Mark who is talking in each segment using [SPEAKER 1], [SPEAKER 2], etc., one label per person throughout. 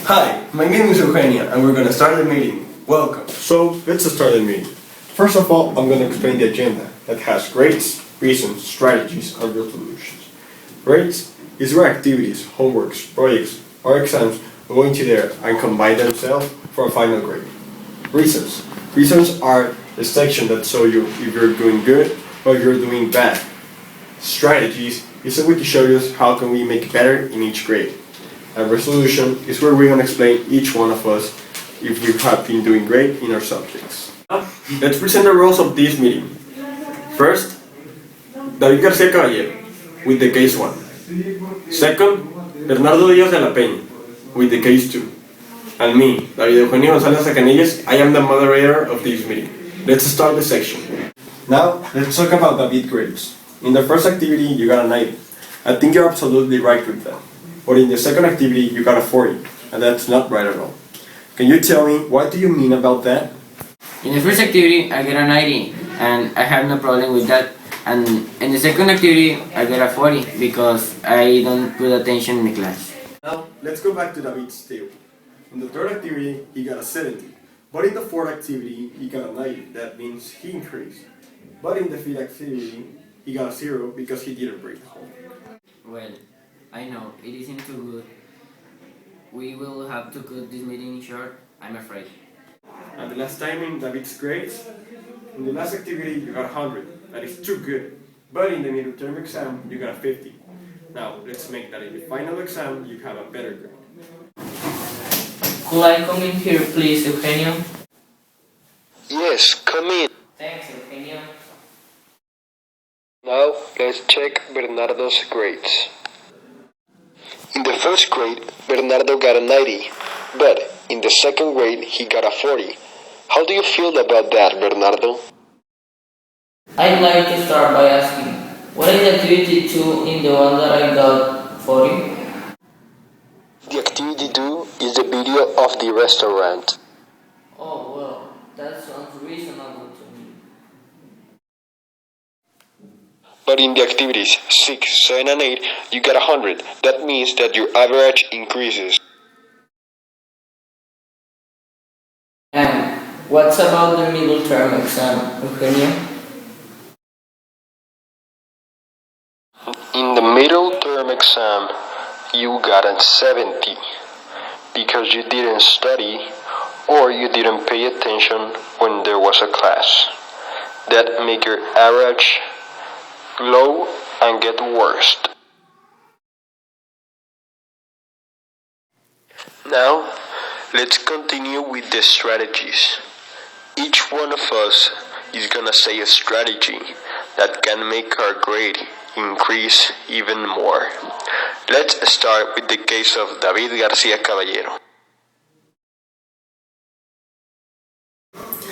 [SPEAKER 1] Hi, my name is Eugenia and we're gonna start the meeting. Welcome.
[SPEAKER 2] So let's start the meeting. First of all, I'm going to explain the agenda that has grades, reasons, strategies, and resolutions. Grades is where activities, homeworks, projects, or exams go into there and combine themselves for a final grade. Reasons. Reasons are the section that show you if you're doing good or if you're doing bad. Strategies is a way to show you how can we make better in each grade. And resolution is where we're going to explain each one of us if we have been doing great in our subjects. Let's present the roles of this meeting. First, David García Caballero, with the case 1. Second, Bernardo Díaz de la Peña, with the case 2. And me, David Eugenio González Acanillas, I am the moderator of this meeting. Let's start the section. Now, let's talk about David grades. In the first activity, you got a 90. I think you're absolutely right with that. But in the second activity, you got a 40, and that's not right at all. Can you tell me what do you mean about that?
[SPEAKER 3] In the first activity, I get a 90, and I have no problem with that. And in the second activity, I get a 40 because I don't put attention in the class.
[SPEAKER 2] Now, let's go back to David's table. In the third activity, he got a 70. But in the fourth activity, he got a 90. That means he increased. But in the fifth activity, he got a 0 because he didn't bring home.
[SPEAKER 3] Well, I know, it isn't too good. We will have to cut this meeting short, I'm afraid.
[SPEAKER 2] And the last time in David's grades, in the last activity you got 100. That is too good. But in the midterm exam you got a 50. Now let's make that in the final exam you have a better grade.
[SPEAKER 4] Could I come in here please, Eugenio?
[SPEAKER 5] Yes, come in.
[SPEAKER 4] Thanks, Eugenio.
[SPEAKER 5] Now let's check Bernardo's grades. In the first grade, Bernardo got a 90, but in the second grade he got a 40. How do you feel about that, Bernardo?
[SPEAKER 4] I'd like to start by asking, what is activity 2 in the one that I got 40?
[SPEAKER 5] The activity 2 is the video of the restaurant.
[SPEAKER 4] Oh, well, that sounds reasonable to me.
[SPEAKER 5] But in the activities 6, 7, and 8, you got 100. That means that your average increases.
[SPEAKER 4] And what's about the middle term exam, Eugenio?
[SPEAKER 5] In the middle term exam, you got a 70 because you didn't study or you didn't pay attention when there was a class. That make your average low and get worse. Now, let's continue with the strategies. Each one of us is gonna say a strategy that can make our grade increase even more. Let's start with the case of David García Caballero.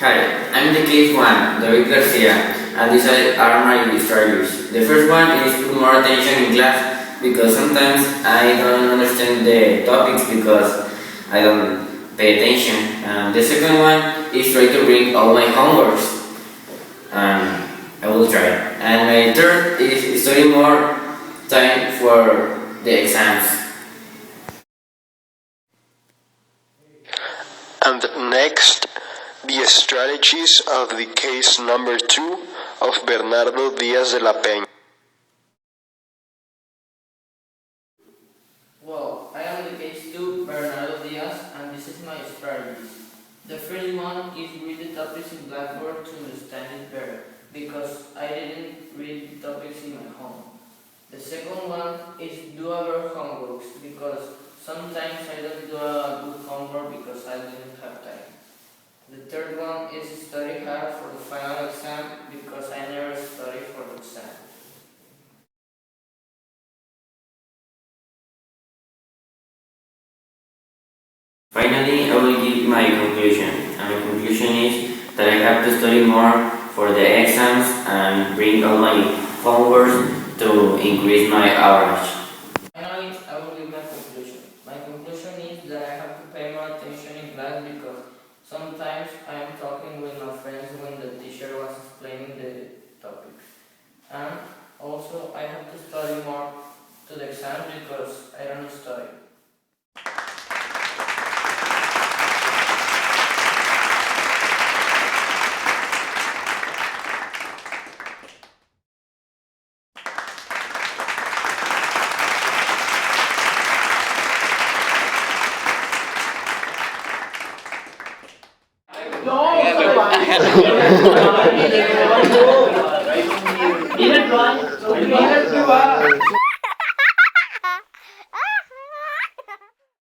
[SPEAKER 3] Hi, I'm the case 1, David Garcia, and these are my strategies. The first one is put more attention in class because sometimes I don't understand the topics because I don't pay attention. The second one is try to bring all my homeworks. I will try. And my third is study more time for the exams.
[SPEAKER 5] And next, the strategies of the case number 2 of Bernardo Díaz de la Peña.
[SPEAKER 4] Well, I am the case 2, Bernardo Diaz, and this is my strategies. The first one is read the topics in Blackboard to understand it better, because I didn't read the topics in my home. The second one is do our homeworks, because sometimes I don't do a good homework because I didn't have time. The third one is study hard for the final exam, because I never study for the exam.
[SPEAKER 3] Finally, I will give my conclusion. And my conclusion is that I have to study more for the exams and bring all my homework to increase my average.
[SPEAKER 4] Finally, I will give my conclusion. My conclusion is that I have to pay more attention in class because sometimes I am talking with my friends when the teacher was explaining the topics. And also I have to study more to the exam because I don't study.